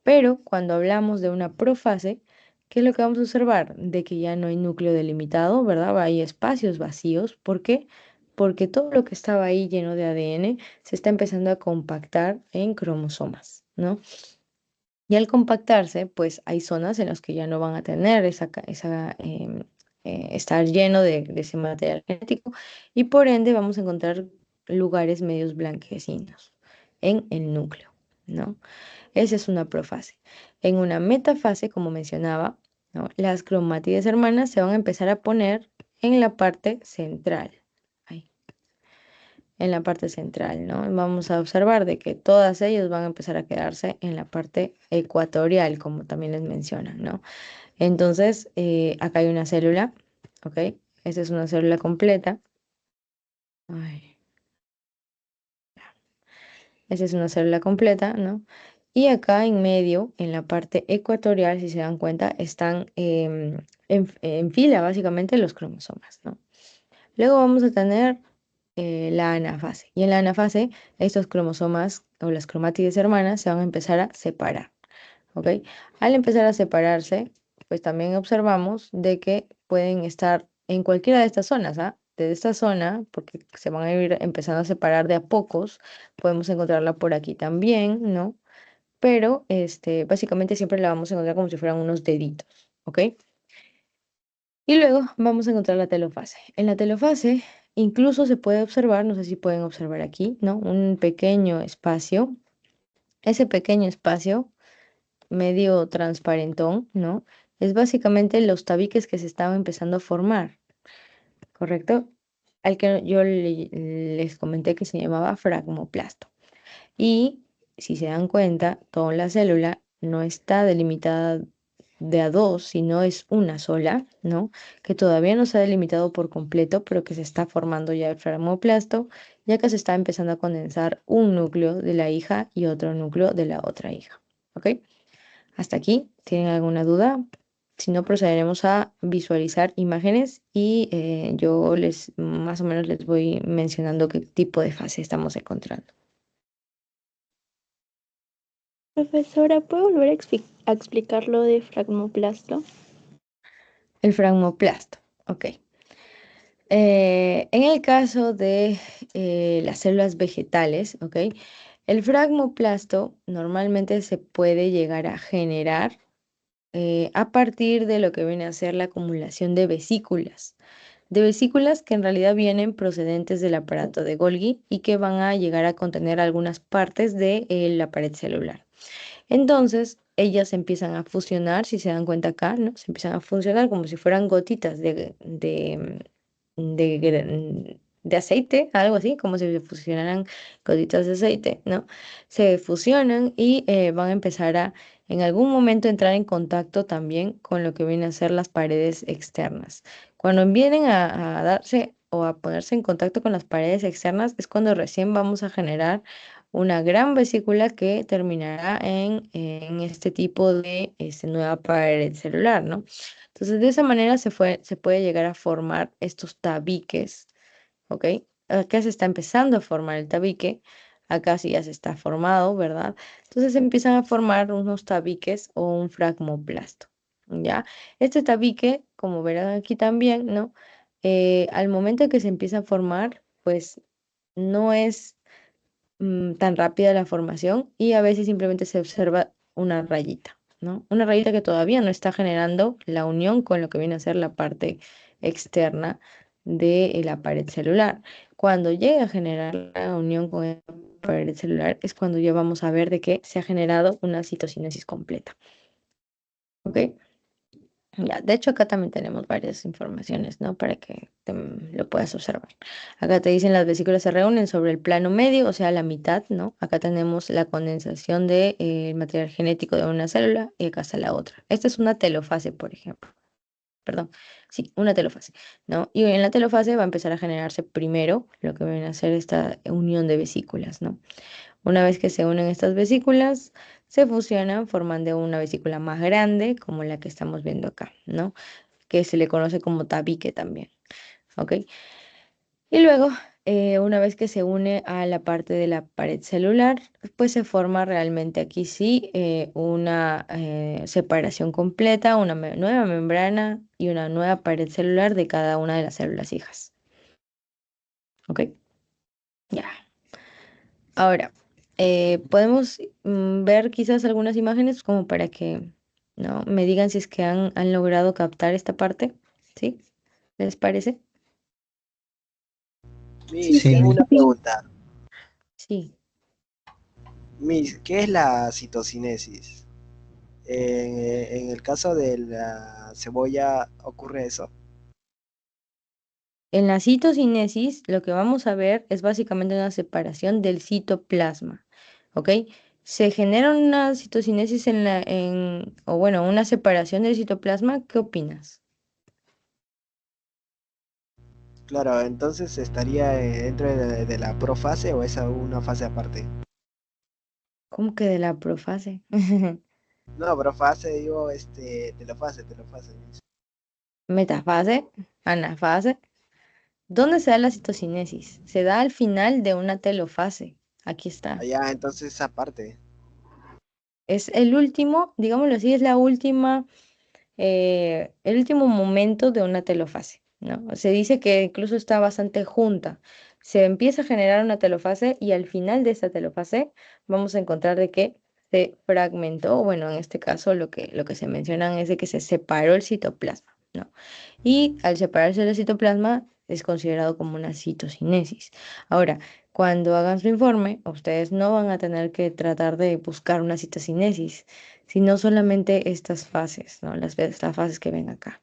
Pero cuando hablamos de una profase, ¿qué es lo que vamos a observar? De que ya no hay núcleo delimitado, ¿verdad? Hay espacios vacíos. ¿Por qué? Porque todo lo que estaba ahí lleno de ADN se está empezando a compactar en cromosomas, ¿no? Y al compactarse, pues hay zonas en las que ya no van a tener estar lleno de ese material genético y por ende vamos a encontrar lugares medios blanquecinos en el núcleo, ¿no? Esa es una profase. En una metafase, como mencionaba, ¿no? Las cromátides hermanas se van a empezar a poner en la parte central. Ahí, en la parte central, ¿no? Vamos a observar de que todas ellas van a empezar a quedarse en la parte ecuatorial, como también les mencionan, ¿no? Entonces, acá hay una célula, ¿ok? Esta es una célula completa. Ay, esta es una célula completa, ¿no? Y acá en medio, en la parte ecuatorial, si se dan cuenta, están en fila básicamente los cromosomas, ¿no? Luego vamos a tener la anafase. Y en la anafase, estos cromosomas o las cromátides hermanas se van a empezar a separar, ¿ok? Al empezar a separarse, pues también observamos de que pueden estar en cualquiera de estas zonas, ¿ah? Desde esta zona, porque se van a ir empezando a separar de a pocos, podemos encontrarla por aquí también, ¿no? Pero básicamente siempre la vamos a encontrar como si fueran unos deditos, ¿ok? Y luego vamos a encontrar la telofase. En la telofase incluso se puede observar, no sé si pueden observar aquí, ¿no? Un pequeño espacio. Ese pequeño espacio, medio transparentón, ¿no? Es básicamente los tabiques que se estaban empezando a formar, ¿correcto? Al que yo les comenté que se llamaba fragmoplasto. Y si se dan cuenta, toda la célula no está delimitada de a dos, sino es una sola, ¿no? Que todavía no se ha delimitado por completo, pero que se está formando ya el fragmoplasto, ya que se está empezando a condensar un núcleo de la hija y otro núcleo de la otra hija. ¿Ok? Hasta aquí, ¿tienen alguna duda? Si no, procederemos a visualizar imágenes y yo les más o menos les voy mencionando qué tipo de fase estamos encontrando. Profesora, ¿puede volver a explicar lo de fragmoplasto? El fragmoplasto, ok. En el caso de las células vegetales, ok, el fragmoplasto normalmente se puede llegar a generar a partir de lo que viene a ser la acumulación de vesículas que en realidad vienen procedentes del aparato de Golgi y que van a llegar a contener algunas partes de la pared celular. Entonces, ellas empiezan a fusionar, si se dan cuenta acá, ¿no? Se empiezan a fusionar como si fueran gotitas de aceite, algo así, como si se fusionaran gotitas de aceite, ¿no? Se fusionan y van a empezar a, en algún momento, entrar en contacto también con lo que vienen a ser las paredes externas. Cuando vienen a darse o a ponerse en contacto con las paredes externas, es cuando recién vamos a generar una gran vesícula que terminará en este tipo de nueva pared celular, ¿no? Entonces, de esa manera se puede llegar a formar estos tabiques, ¿ok? Acá se está empezando a formar el tabique, acá sí ya se está formado, ¿verdad? Entonces se empiezan a formar unos tabiques o un fragmoplasto, ¿ya? Este tabique, como verán aquí también, ¿no? Al momento que se empieza a formar, pues no es tan rápida la formación y a veces simplemente se observa una rayita, ¿no? Una rayita que todavía no está generando la unión con lo que viene a ser la parte externa de la pared celular. Cuando llegue a generar la unión con la pared celular es cuando ya vamos a ver de que se ha generado una citocinesis completa. ¿Ok? Ya, de hecho, acá también tenemos varias informaciones, ¿no? Para que lo puedas observar. Acá te dicen las vesículas se reúnen sobre el plano medio, o sea, la mitad, ¿no? Acá tenemos la condensación del material genético de una célula y acá está la otra. Esta es una telofase, por ejemplo. Perdón, sí, una telofase, ¿no? Y en la telofase va a empezar a generarse primero lo que viene a ser esta unión de vesículas, ¿no? Una vez que se unen estas vesículas, se fusionan formando una vesícula más grande, como la que estamos viendo acá, ¿no? Que se le conoce como tabique también, ¿ok? Y luego, una vez que se une a la parte de la pared celular, pues se forma realmente aquí sí una separación completa, una nueva membrana y una nueva pared celular de cada una de las células hijas, ¿ok? Ya. Ahora, podemos ver quizás algunas imágenes como para que, ¿no? Me digan si es que han logrado captar esta parte, ¿sí? ¿Les parece? Sí, Miss, Sí, tengo una pregunta. Sí. Miss, ¿qué es la citocinesis? En el caso de la cebolla ocurre eso. En la citocinesis, lo que vamos a ver es básicamente una separación del citoplasma, ¿ok? Se genera una citocinesis o bueno, una separación del citoplasma. ¿Qué opinas? Claro, entonces estaría dentro de la profase o es una fase aparte. ¿Cómo que de la profase? No, profase, digo, telofase, Miss. Metafase, anafase. ¿Dónde se da la citocinesis? Se da al final de una telofase. Aquí está. Allá, entonces esa parte. Es el último, digámoslo así, es la última el último momento de una telofase, ¿no? Se dice que incluso está bastante junta. Se empieza a generar una telofase y al final de esta telofase vamos a encontrar de que se fragmentó, o bueno, en este caso lo que se mencionan es de que se separó el citoplasma, ¿no? Y al separarse el citoplasma es considerado como una citocinesis. Ahora, cuando hagan su informe, ustedes no van a tener que tratar de buscar una citocinesis, sino solamente estas fases, ¿no? Estas fases que ven acá.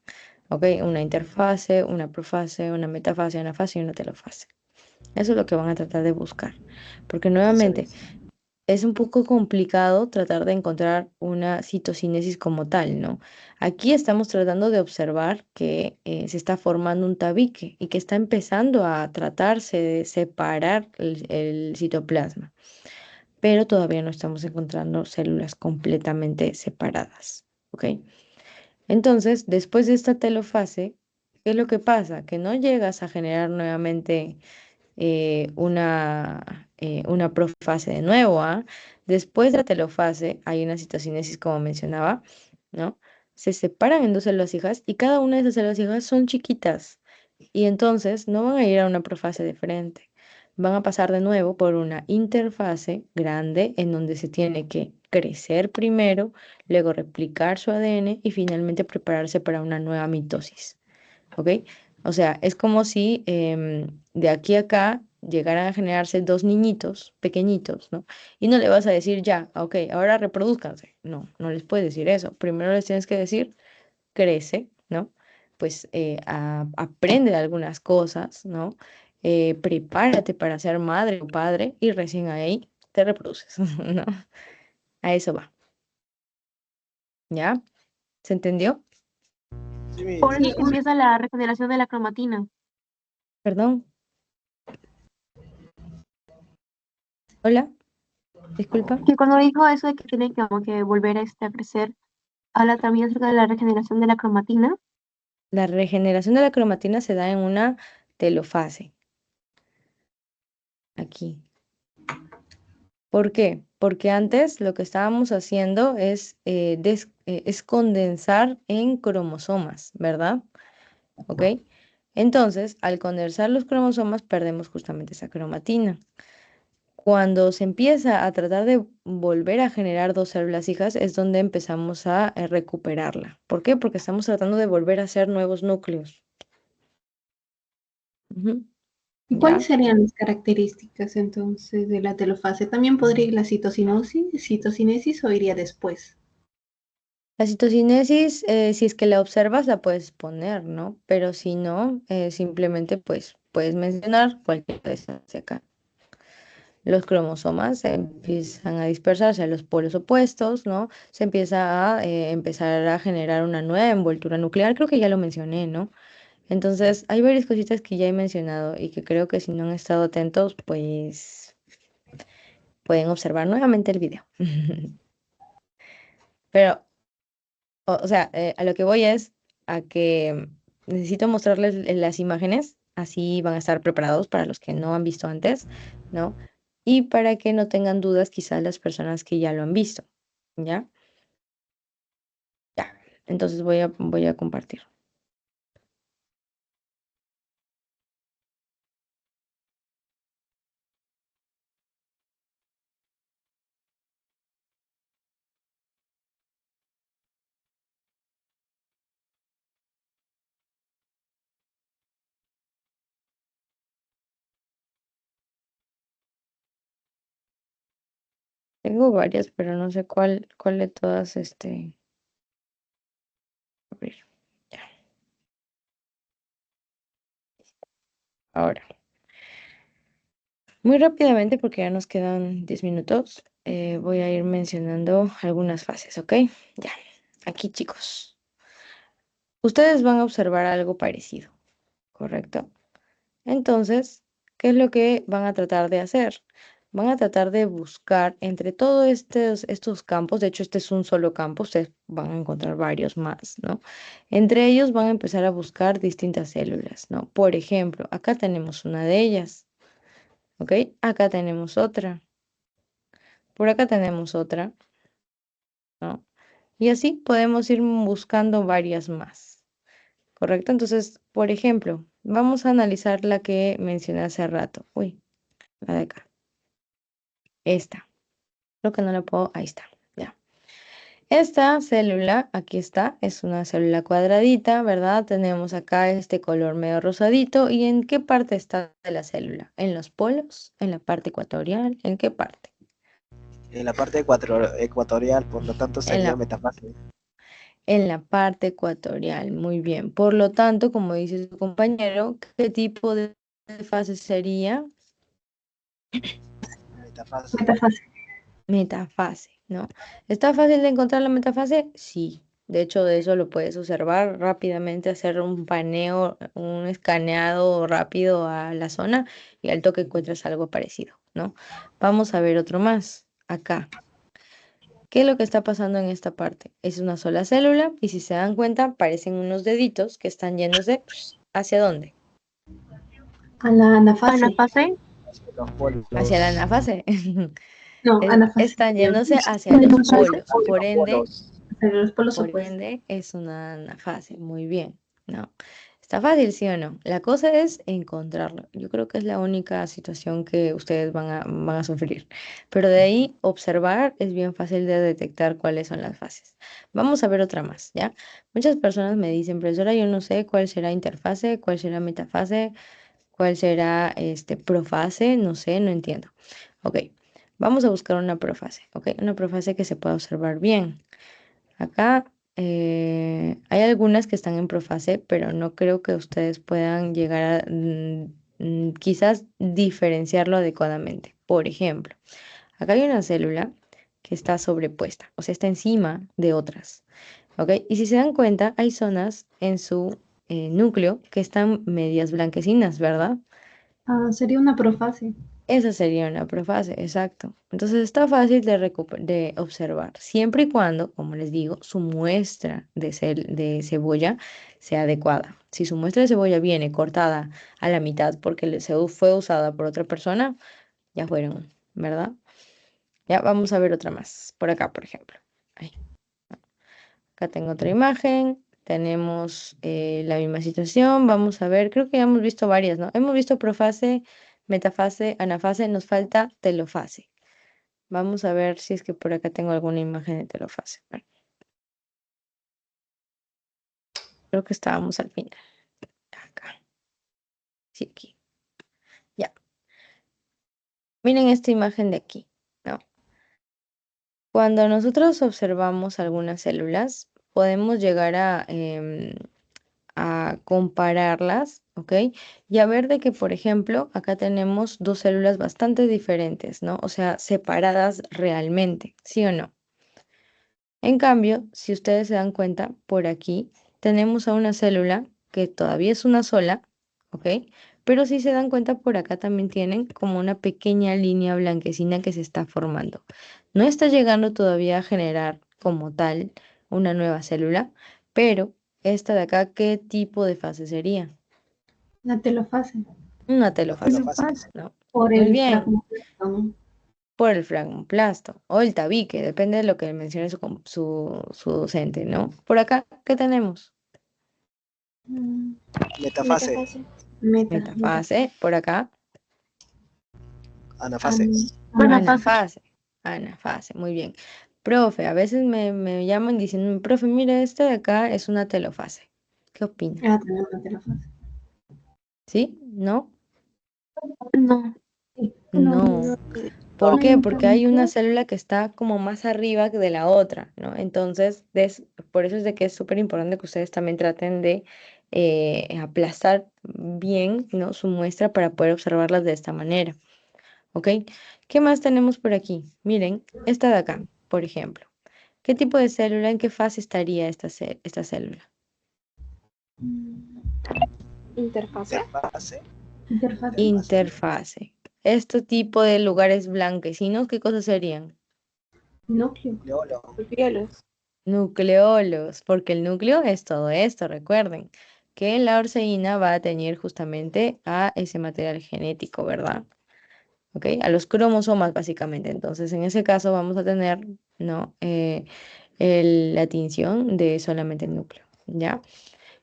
¿Ok? Una interfase, una profase, una metafase, una fase y una telofase. Eso es lo que van a tratar de buscar. Porque Eso nuevamente es. es un poco complicado tratar de encontrar una citocinesis como tal, ¿no? Aquí estamos tratando de observar que se está formando un tabique y que está empezando a tratarse de separar el citoplasma, pero todavía no estamos encontrando células completamente separadas, ¿ok? Entonces, después de esta telofase, ¿qué es lo que pasa? Que no llegas a generar nuevamente una profase de nuevo, ¿ah? Después de la telofase hay una citocinesis, como mencionaba, ¿no? Se separan en dos células hijas y cada una de esas células hijas son chiquitas y entonces no van a ir a una profase de frente. Van a pasar de nuevo por una interfase grande en donde se tiene que crecer primero, luego replicar su ADN y finalmente prepararse para una nueva mitosis. ¿Ok? O sea, es como si de aquí a acá llegaran a generarse dos niñitos pequeñitos, ¿no? Y no le vas a decir ya, ok, ahora reproduzcanse. No, no les puedes decir eso. Primero les tienes que decir, crece, ¿no? Pues aprende algunas cosas, ¿no? Prepárate para ser madre o padre y recién ahí te reproduces, ¿no? A eso va, ¿ya? ¿Se entendió? Sí, Por Miss. eso es que empieza la regeneración de la cromatina. Perdón, hola, disculpa. Que cuando dijo eso de que tiene que, como que volver a crecer, habla también acerca de la regeneración de la cromatina. La regeneración de la cromatina se da en una telofase, aquí. ¿Por qué? Porque antes lo que estábamos haciendo es condensar en cromosomas, ¿verdad? ¿Ok? Entonces, al condensar los cromosomas, perdemos justamente esa cromatina. Cuando se empieza a tratar de volver a generar dos células hijas, es donde empezamos a recuperarla. ¿Por qué? Porque estamos tratando de volver a hacer nuevos núcleos. Ujú. ¿Y cuáles serían las características entonces de la telofase? ¿También podría ir la citocinesis o iría después? La citocinesis, si es que la observas, la puedes poner, ¿no? Pero si no, simplemente pues puedes mencionar cualquier de estas de acá. Los cromosomas empiezan a dispersarse a los polos opuestos, ¿no? Se empieza a empezar a generar una nueva envoltura nuclear, creo que ya lo mencioné, ¿no? Entonces, hay varias cositas que ya he mencionado y que creo que si no han estado atentos, pues pueden observar nuevamente el video. Pero, o sea, a lo que voy es a que necesito mostrarles las imágenes, así van a estar preparados para los que no han visto antes, ¿no? Y para que no tengan dudas quizás las personas que ya lo han visto, ¿ya? Ya. Entonces voy a compartir. Tengo varias, pero no sé cuál de todas, abrir. Ya. Ahora, muy rápidamente, porque ya nos quedan 10 minutos, voy a ir mencionando algunas fases, ¿ok? Ya, aquí chicos. Ustedes van a observar algo parecido, ¿correcto? Entonces, ¿qué es lo que van a tratar de hacer? Van a tratar de buscar entre todos estos campos, de hecho este es un solo campo, ustedes van a encontrar varios más, ¿no? Entre ellos van a empezar a buscar distintas células, ¿no? Por ejemplo, acá tenemos una de ellas, ¿ok? Acá tenemos otra, por acá tenemos otra, ¿no? Y así podemos ir buscando varias más, ¿correcto? Entonces, por ejemplo, vamos a analizar la que mencioné hace rato. Uy, la de acá. Esta. Creo que no la puedo. Ahí está. Ya. Esta célula, aquí está, es una célula cuadradita, ¿verdad? Tenemos acá este color medio rosadito. ¿Y en qué parte está de la célula? ¿En los polos? ¿En la parte ecuatorial? ¿En qué parte? En la parte ecuatorial, por lo tanto En sería la metafase. en la parte ecuatorial. Muy bien. Por lo tanto, como dice su compañero, ¿qué tipo de fase sería? Metafase. Metafase. Metafase, ¿no? ¿Está fácil de encontrar la metafase? Sí. De hecho, de eso lo puedes observar rápidamente, hacer un paneo, un escaneado rápido a la zona y al toque encuentras algo parecido, ¿no? Vamos a ver otro más. Acá. ¿Qué es lo que está pasando en esta parte? Es una sola célula y si se dan cuenta, parecen unos deditos que están yéndose ¿hacia dónde? A la anafase. Anafase. Los polos. Hacia la anafase. No, anafase. Están yéndose hacia los Anafase. polos. Hacia los polos Por opuestos. ende, es una anafase. Muy bien. ¿No? Está fácil, ¿sí o no? La cosa es encontrarlo. Yo creo que es la única situación que ustedes van a sufrir. Pero de ahí, observar es bien fácil de detectar cuáles son las fases. Vamos a ver otra más, ¿ya? Muchas personas me dicen, profesora, yo no sé cuál será interfase, cuál será metafase, cuál será profase, no sé, no entiendo. Ok, vamos a buscar una profase, ¿ok? Una profase que se pueda observar bien. Acá hay algunas que están en profase, pero no creo que ustedes puedan llegar a quizás diferenciarlo adecuadamente. Por ejemplo, acá hay una célula que está sobrepuesta, o sea, está encima de otras. ¿Ok? Y si se dan cuenta, hay zonas en su núcleo que están medias blanquecinas, ¿verdad? Ah, sería una profase. Esa sería una profase, exacto. Entonces está fácil de observar, siempre y cuando, como les digo, su muestra de cebolla sea adecuada. Si su muestra de cebolla viene cortada a la mitad porque fue usada por otra persona, ya fueron, ¿verdad? Ya vamos a ver otra más. Por acá, por ejemplo. Ahí. Acá tengo otra imagen. Tenemos la misma situación. Vamos a ver, creo que ya hemos visto varias, ¿no? Hemos visto profase, metafase, anafase, nos falta telofase. Vamos a ver si es que por acá tengo alguna imagen de telofase. Bueno, creo que estábamos al final. Acá. Sí, aquí. Miren esta imagen de aquí, ¿no? Cuando nosotros observamos algunas células, podemos llegar a compararlas, ¿ok? Y a ver de que, por ejemplo, acá tenemos dos células bastante diferentes, ¿no? O sea, separadas realmente, ¿sí o no? En cambio, si ustedes se dan cuenta, por aquí tenemos a una célula que todavía es una sola, ¿ok? Pero si se dan cuenta, por acá también tienen como una pequeña línea blanquecina que se está formando. No está llegando todavía a generar como tal una nueva célula, pero esta de acá, ¿qué tipo de fase sería? La telofase. Una La telofase, telofase. ¿no? Por Muy el bien, fragmento. por el fragmoplasto o el tabique, depende de lo que mencione su docente, ¿no? Por acá, ¿qué tenemos? Metafase. Metafase. Metafase, por acá, Anafase. Bueno, fase. anafase, anafase, muy bien. Profe, a veces me llaman diciendo, profe, mire, este de acá es una telofase. ¿Qué opina? También la telofase. ¿Sí? ¿No? No. Sí. No. ¿Por No. qué? Porque hay una célula que está como más arriba que de la otra, ¿no? Entonces, por eso es de que es súper importante que ustedes también traten de aplastar bien, ¿no? Su muestra para poder observarlas de esta manera, ¿ok? ¿Qué más tenemos por aquí? Miren, esta de acá, por ejemplo. ¿Qué tipo de célula, en qué fase estaría esta célula? Interfase. Interfase. Interfase. Interfase. Este tipo de lugares blanquecinos, ¿qué cosas serían? Núcleo. Nucleolo. Nucleolos. Nucleolos, porque el núcleo es todo esto, recuerden que la orceína va a teñir justamente a ese material genético, ¿verdad? ¿Ok? A los cromosomas básicamente. Entonces, en ese caso vamos a tener, ¿no? La tinción de solamente el núcleo, ¿ya?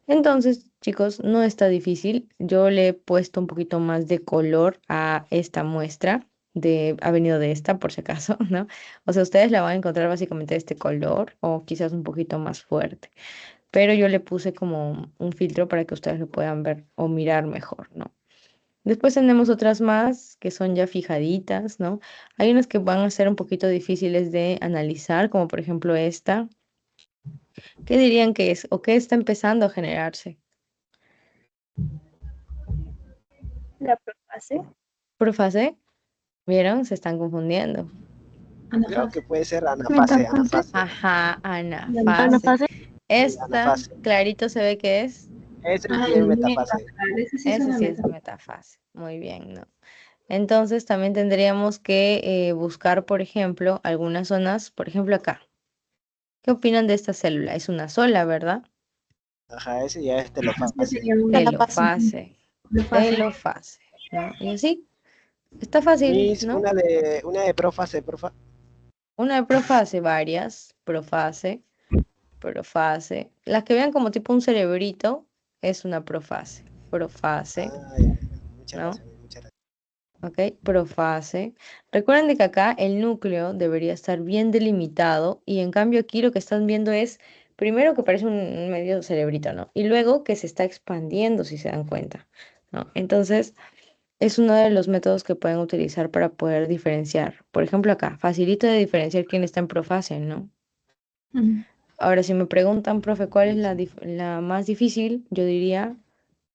Entonces, chicos, no está difícil. Yo le he puesto un poquito más de color a esta muestra. Ha venido de esta, por si acaso, ¿no? O sea, ustedes la van a encontrar básicamente de este color o quizás un poquito más fuerte. Pero yo le puse como un filtro para que ustedes lo puedan ver o mirar mejor, ¿no? Después tenemos otras más que son ya fijaditas, ¿no? Hay unas que van a ser un poquito difíciles de analizar, como por ejemplo esta. ¿Qué dirían que es o qué está empezando a generarse? La profase. Profase, ¿vieron? Se están confundiendo. Creo Anafase. que puede ser anafase. Anafase. Ajá, Ana anafase. fase. Sí, Esta, anafase. clarito se ve que es. Ese es Ah, bien el metafase. Ese sí Ese suena sí es metafase. metafase. Muy bien, ¿no? Entonces también tendríamos que buscar, por ejemplo, algunas zonas, por ejemplo acá. ¿Qué opinan de esta célula? Es una sola, ¿verdad? Ajá, ese ya es Ese telofase. sería un Telofase, telofase. telofase, ¿no? Y así, está fácil, Miss, ¿no? una de profase, porfa. Una de profase, varias, profase. Las que vean como tipo un cerebrito es una profase, profase, Ah, ya, ya. Muchas ¿no? gracias, muchas gracias. ¿Ok? Profase. Recuerden de que acá el núcleo debería estar bien delimitado y en cambio aquí lo que están viendo es, primero que parece un medio cerebrito, ¿no? Y luego que se está expandiendo, si se dan cuenta, ¿no? Entonces, es uno de los métodos que pueden utilizar para poder diferenciar. Por ejemplo, acá, facilita de diferenciar quién está en profase, ¿no? Ujú. Ahora, si me preguntan, profe, ¿cuál es la más difícil? Yo diría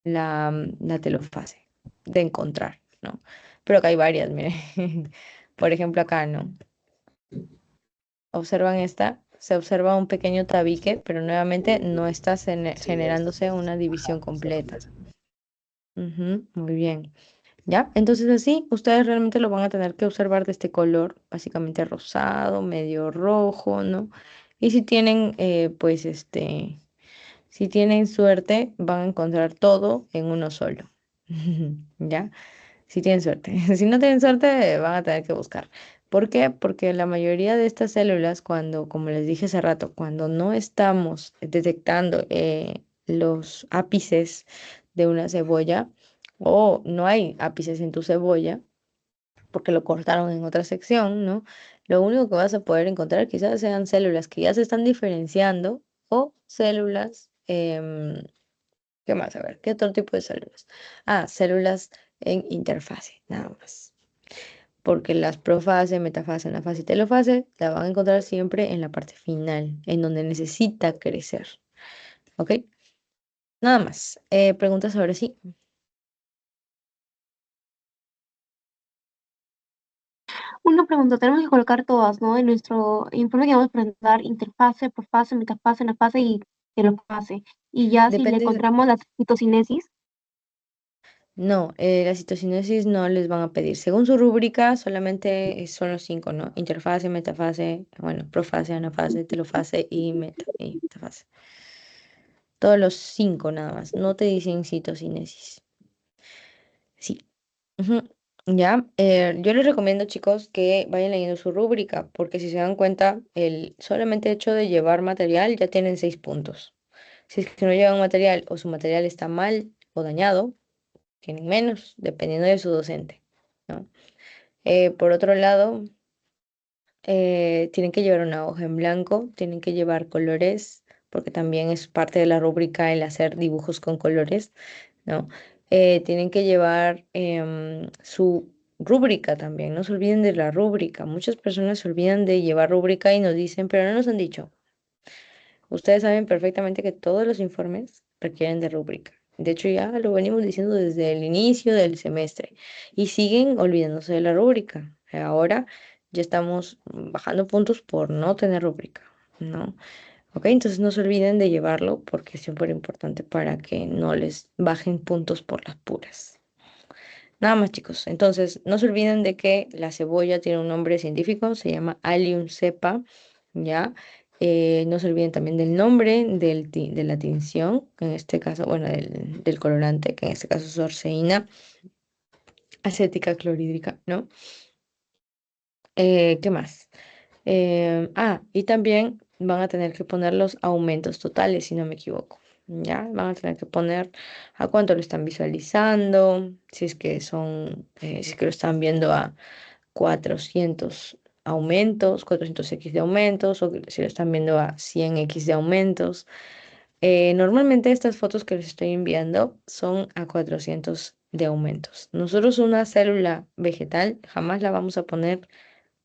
la telofase de encontrar, ¿no? Pero acá hay varias, miren. Por ejemplo, acá, ¿no? Observan esta, se observa un pequeño tabique, pero nuevamente no está Sí, generándose una ajá, división se lo completa. parece. Ujú, muy bien. ¿Ya? Entonces así, ustedes realmente lo van a tener que observar de este color, básicamente rosado, medio rojo, ¿no? Y si tienen, pues, si tienen suerte, van a encontrar todo en uno solo. ¿Ya? Si tienen suerte. Si no tienen suerte, van a tener que buscar. ¿Por qué? Porque la mayoría de estas células, cuando, como les dije hace rato, cuando no estamos detectando los ápices de una cebolla o no hay ápices en tu cebolla, porque lo cortaron en otra sección, ¿no? Lo único que vas a poder encontrar quizás sean células que ya se están diferenciando o células, ¿qué más? A ver, ¿qué otro tipo de células? Ah, células en interfase, nada más. porque las profase, metafase, anafase y telofase la van a encontrar siempre en la parte final, en donde necesita crecer. ¿Ok? Nada más. Preguntas ahora sí. Una pregunta, tenemos que colocar todas, ¿no? En nuestro informe que vamos a presentar, interfase, profase, metafase, anafase y telofase. Y ya si le Depende. encontramos la citocinesis, No, la citocinesis no les van a pedir. Según su rúbrica, solamente son los 5, ¿no? Interfase, metafase, bueno, profase, anafase, telofase y metafase. Todos los 5 nada más. No te dicen citocinesis. Sí. Ujú. Ya, yo les recomiendo, chicos, que vayan leyendo su rúbrica, porque si se dan cuenta, el solamente hecho de llevar material ya tienen 6 puntos. Si es que no llevan material o su material está mal o dañado, tienen menos, dependiendo de su docente, ¿no? Por otro lado, tienen que llevar una hoja en blanco, tienen que llevar colores, porque también es parte de la rúbrica el hacer dibujos con colores, ¿no? Tienen que llevar su rúbrica también, no se olviden de la rúbrica. Muchas personas se olvidan de llevar rúbrica y nos dicen, pero no nos han dicho. Ustedes saben perfectamente que todos los informes requieren de rúbrica. De hecho, ya lo venimos diciendo desde el inicio del semestre y siguen olvidándose de la rúbrica. Ahora ya estamos bajando puntos por no tener rúbrica, ¿no? Ok, entonces no se olviden de llevarlo porque es súper importante para que no les bajen puntos por las puras. Nada más, chicos. Entonces, no se olviden de que la cebolla tiene un nombre científico, se llama Allium cepa, ¿ya? No se olviden también del nombre de la tinción, que en este caso, bueno, del colorante, que en este caso es orceína acética clorhídrica, ¿no? ¿Qué más? Y también van a tener que poner los aumentos totales, si no me equivoco. ¿Ya? Van a tener que poner a cuánto lo están visualizando, si es que lo están viendo a 400 aumentos, 400x de aumentos, o si lo están viendo a 100x de aumentos. Normalmente estas fotos que les estoy enviando son a 400 de aumentos. Nosotros una célula vegetal jamás la vamos a poner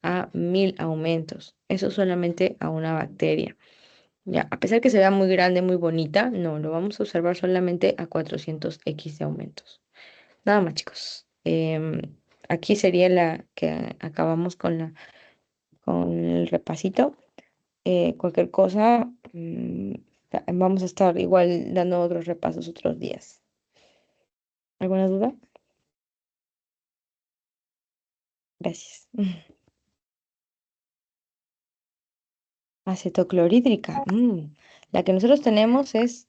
a 1000 aumentos. Eso solamente a una bacteria. Ya, a pesar que se vea muy grande, muy bonita, no, lo vamos a observar solamente a 400x de aumentos. Nada más, chicos. Aquí sería la que acabamos con el repasito. Cualquier cosa, vamos a estar igual dando otros repasos otros días. ¿Alguna duda? Gracias. Acetoclorhídrica. La que nosotros tenemos es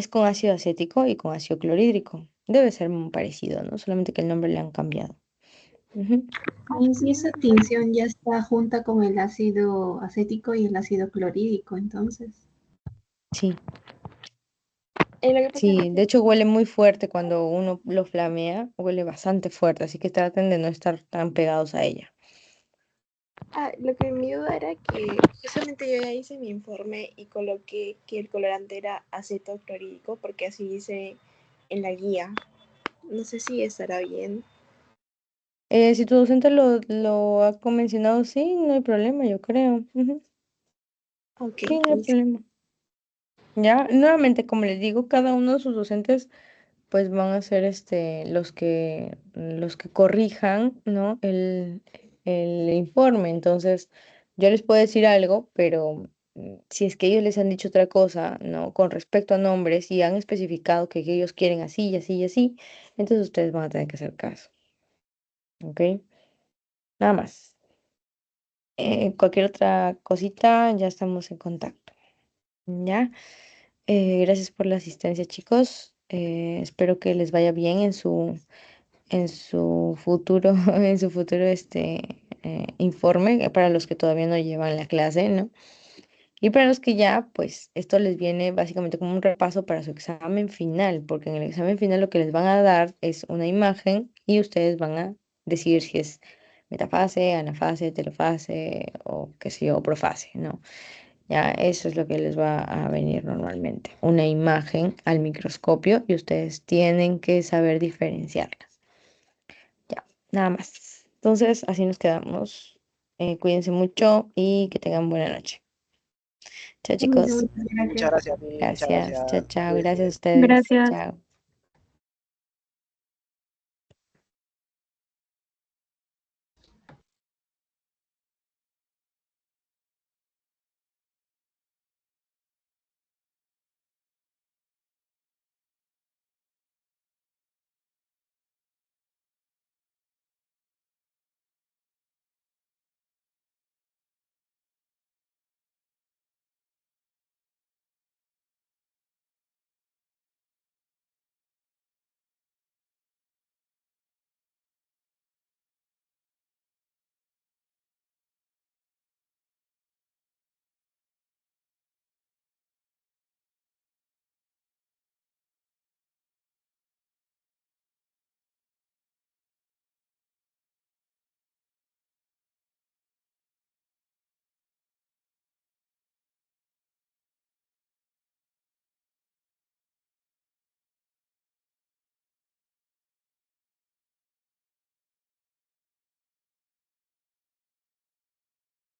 con ácido acético y con ácido clorhídrico. Debe ser muy parecido, ¿no? Solamente que el nombre le han cambiado. Ujú. Y si esa tinción ya está junta con el ácido acético y el ácido clorhídrico, entonces. Sí, Lo que pasa es sí, de que, hecho huele muy fuerte cuando uno lo flamea, huele bastante fuerte, así que traten de no estar tan pegados a ella. lo que mi duda era que justamente yo ya hice mi informe y coloqué que el colorante era aceto clorhídrico porque así dice en la guía. No sé si estará bien. Si tu docente lo ha mencionado, sí, no hay problema, yo creo. Ujú. Ok, Sí, no hay problema. Ya, nuevamente, como les digo, cada uno de sus docentes pues van a ser los que corrijan, ¿no? El informe. Entonces, yo les puedo decir algo, pero si es que ellos les han dicho otra cosa, ¿no? Con respecto a nombres y han especificado que ellos quieren así y así y así, entonces ustedes van a tener que hacer caso, ¿ok? Nada más. Cualquier otra cosita, ya estamos en contacto, ¿ya? Gracias por la asistencia, chicos. Espero que les vaya bien en su futuro, en su futuro informe, para los que todavía no llevan la clase, ¿no? Y para los que ya, pues esto les viene básicamente como un repaso para su examen final, porque en el examen final lo que les van a dar es una imagen y ustedes van a decidir si es metafase, anafase, telofase o qué sé yo, profase, ¿no? Ya, eso es lo que les va a venir normalmente, una imagen al microscopio y ustedes tienen que saber diferenciarlas. Ya, nada más. Entonces, así nos quedamos. Cuídense mucho y que tengan buena noche. Chao, chicos. Muchas Muchas gracias. gracias, Mitch, muchas Gracias. Chao, gracias. chao. Cuídense. Gracias a ustedes. Gracias. Chao.